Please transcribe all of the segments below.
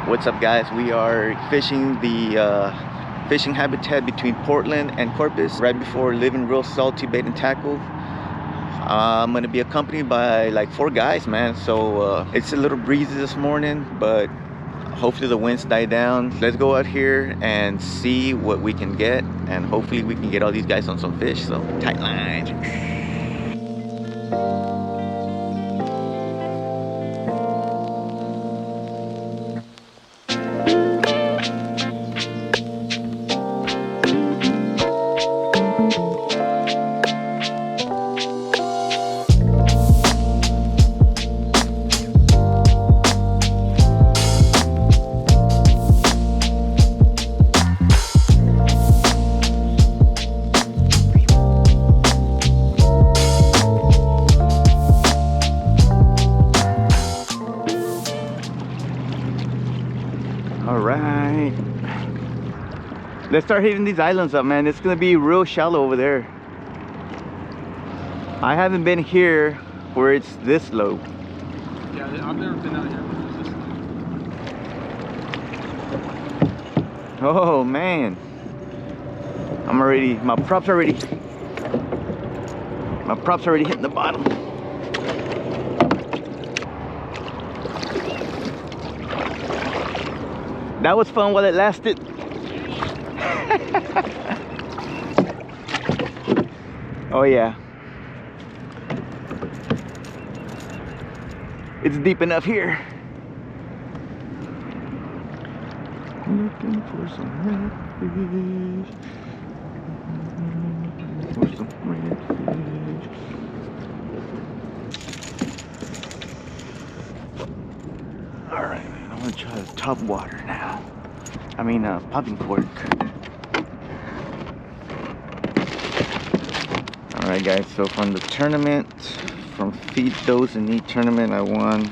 What's up, guys? We are fishing the fishing habitat between Portland and Corpus right before Living Real Salty Bait and Tackle. I'm gonna be accompanied by like 4 guys, man. So it's a little breezy this morning, but hopefully the winds die down. Let's go out here and see what we can get, and hopefully we can get all these guys on some fish. So tight lines. Alright, let's start hitting these islands up, man. It's gonna be real shallow over there. I haven't been here where it's this low. Yeah, I've never been out here where it's this low. Oh man, my props already hitting the bottom. That was fun while it lasted. Oh yeah. It's deep enough here. Looking for some redfish. For some redfish. Alright, I'm gonna try the top water now. I mean, popping cork. Alright guys, so from the tournament, from Feed Those and Eat tournament, I won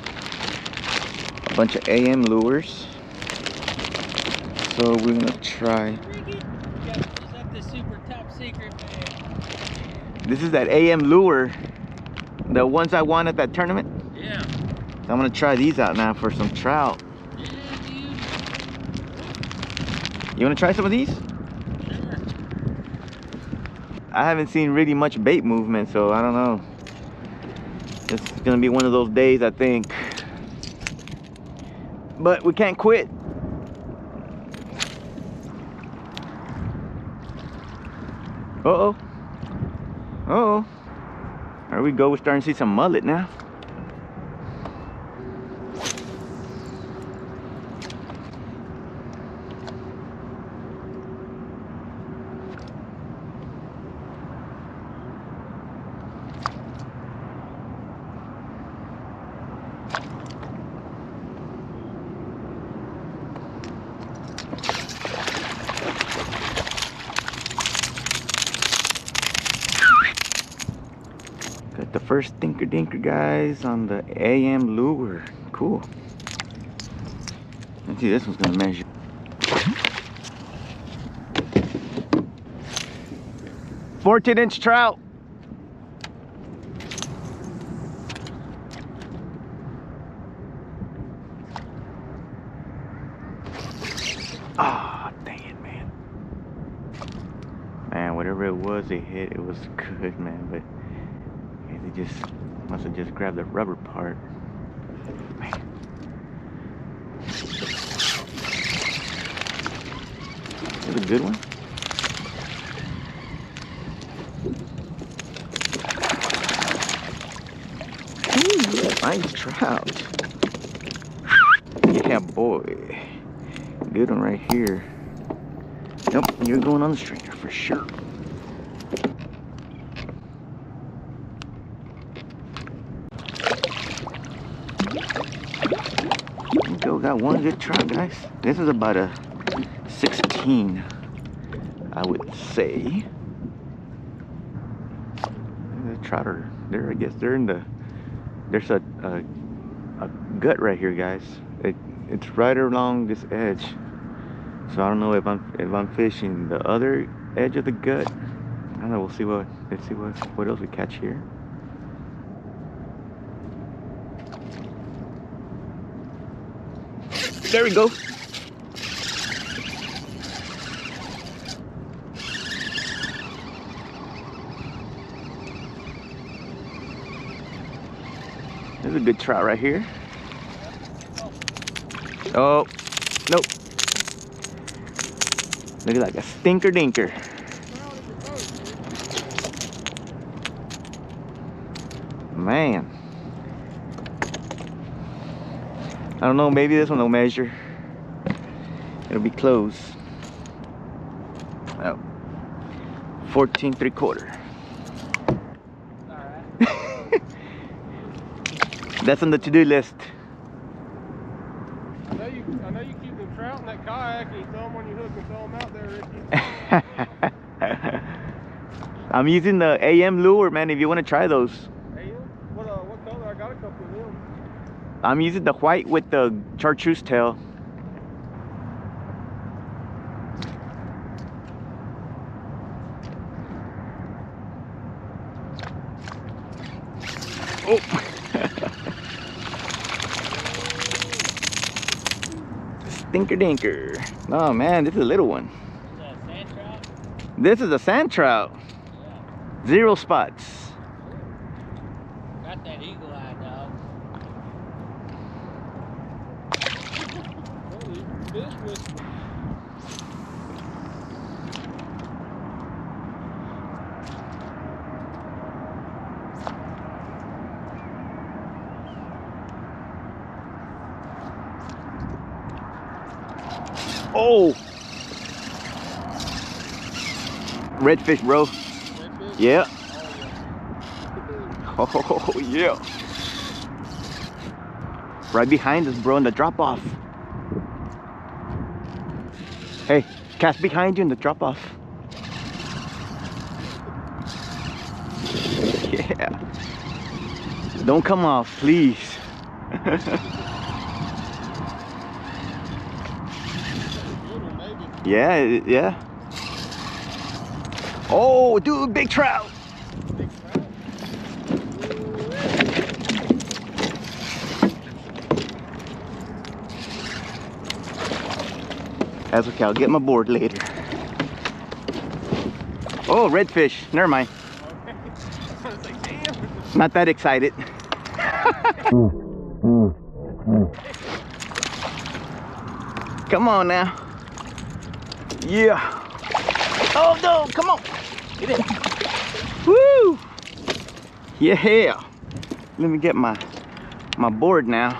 a bunch of A.M Lures. So we're gonna try. This is that A.M Lure, the ones I won at that tournament. Yeah. So I'm gonna try these out now for some trout. Yeah, dude. You wanna try some of these? Sure. I haven't seen really much bait movement, so I don't know. This is gonna be one of those days, I think. But we can't quit. Uh-oh. Uh-oh. There we go, we're starting to see some mullet now. Got the first stinker dinker, guys, on the A.M Lure. Cool. Let's see, this one's gonna measure. "14-inch trout." Ah, dang it, man. Man, whatever it was they hit, it was good, man, but they just must have just grabbed the rubber part. Man. Is it a good one? Ooh, nice trout. Yeah, boy. Good one right here. Nope, you're going on the stringer for sure. Go, got one good trout, guys. This is about a 16, I would say. The trout are there, I guess. They're in the. There's a gut right here, guys. It's right along this edge. So I don't know if I'm fishing the other edge of the gut. I don't know. We'll see what. Let's see what else we catch here. there we go. There's a good trout right here. Oh, nope. Looking like a stinker dinker. Man. I don't know, maybe this one will measure. It'll be close. Oh. 14 3/4. Alright. That's on the to-do list. I know you keep them trout in that kayak and you throw them when you hook and throw them out there, Ricky. I'm using the A.M lure, man, if you want to try those. Hey, what color? I got a couple of them. I'm using the white with the chartreuse tail. Oh! Stinker dinker. Oh man, this is a little one. Is that a sand trout? This is a sand trout. Yeah. 0 spots. Got that eagle eye, dog. Holy fish with. Oh! Redfish, bro. Redfish? Yeah. Oh, yeah. Oh, yeah. Right behind us, bro, in the drop off. Hey, cast behind you in the drop off. Yeah. Don't come off, please. Yeah, yeah. Oh, dude, big trout. Big trout. That's okay, I'll get my board later. Oh, redfish. Never mind. Okay. I was like, damn. Not that excited. Come on now. Yeah. Oh no, come on. Get in. Woo! Yeah. Let me get my board now.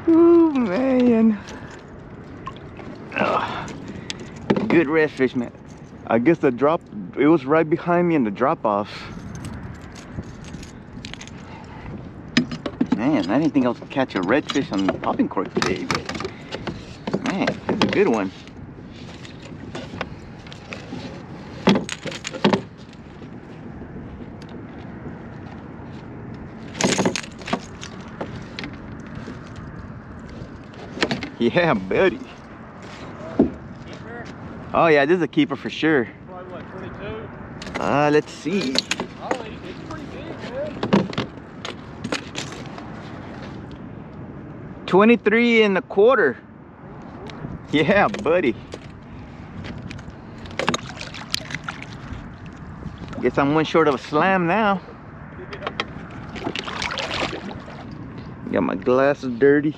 Ooh, man. Ugh. Good redfish, man. I guess it was right behind me in the drop off. Man, I didn't think I was gonna catch a redfish on the popping cork today, but man, that's a good one. Yeah, buddy. Keeper? Oh yeah, this is a keeper for sure. Probably what, 22? Let's see. Oh, it's pretty big, man. 23 1/4. Yeah, buddy. Guess I'm one short of a slam now. Got my glasses dirty.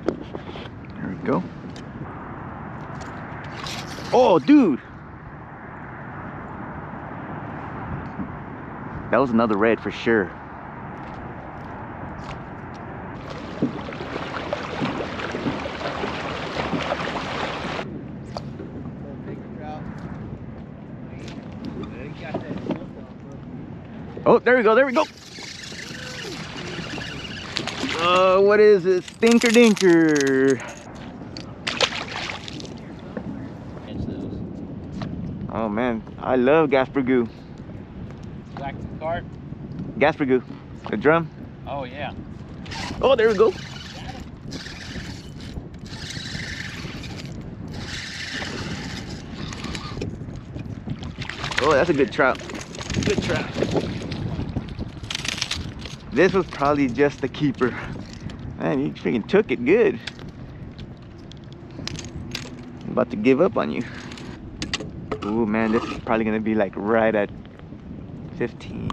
There we go. Oh, dude. That was another red for sure. Oh, there we go, there we go. What is it? Stinker dinker. Oh man, I love Gaspergoo. Like the carp? Gaspergoo, the drum. Oh, yeah. Oh, there we go. Oh, that's a good trout. Good trout. This was probably just a keeper. Man, you freaking took it good. I'm about to give up on you. Ooh, man, this is probably gonna be like right at 15.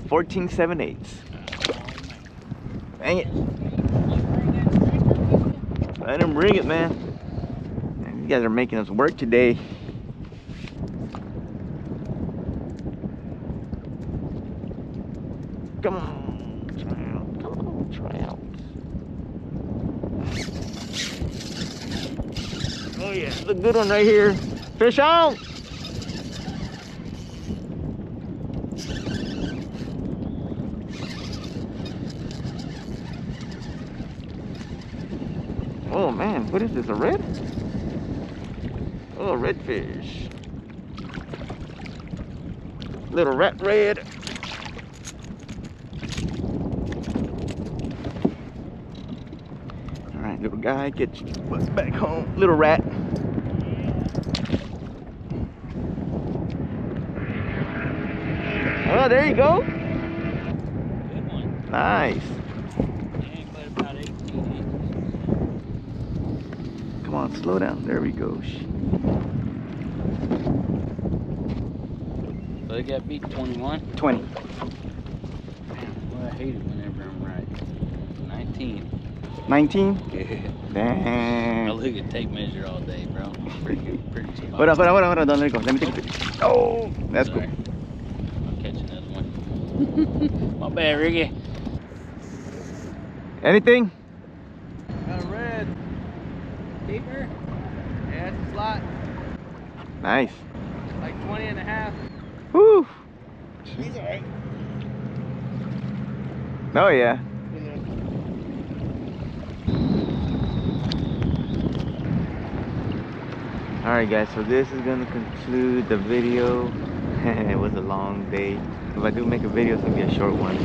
14.7/8. Dang it. Let him bring it, man. Man, you guys are making us work today. Come on, trout. Come on, trout. Oh yeah, the good one right here. Fish on! Oh man, what is this, a red? Oh, redfish. Little rat red. All right, little guy, get your butt back home. Little rat. Oh, there you go. Good one. Nice. Yeah, but about 18 inches. Come on, slow down. There we go. So they got beat 21. 20. Well, I hate it whenever I'm right. 19. 19? Yeah. Damn. I look at tape measure all day, bro. Pretty spot. Hold on, don't let it go. Let me take a picture. Oh, that's Sorry. cool. I'll catch another one. My bad, Ricky. Anything? Got a red. Keeper? Yeah, it's a slot. Nice. Like 20 and a half. Woo. He's alright. Oh yeah. Alright guys, so this is gonna conclude the video. It was a long day. If I do make a video, it's gonna be a short one.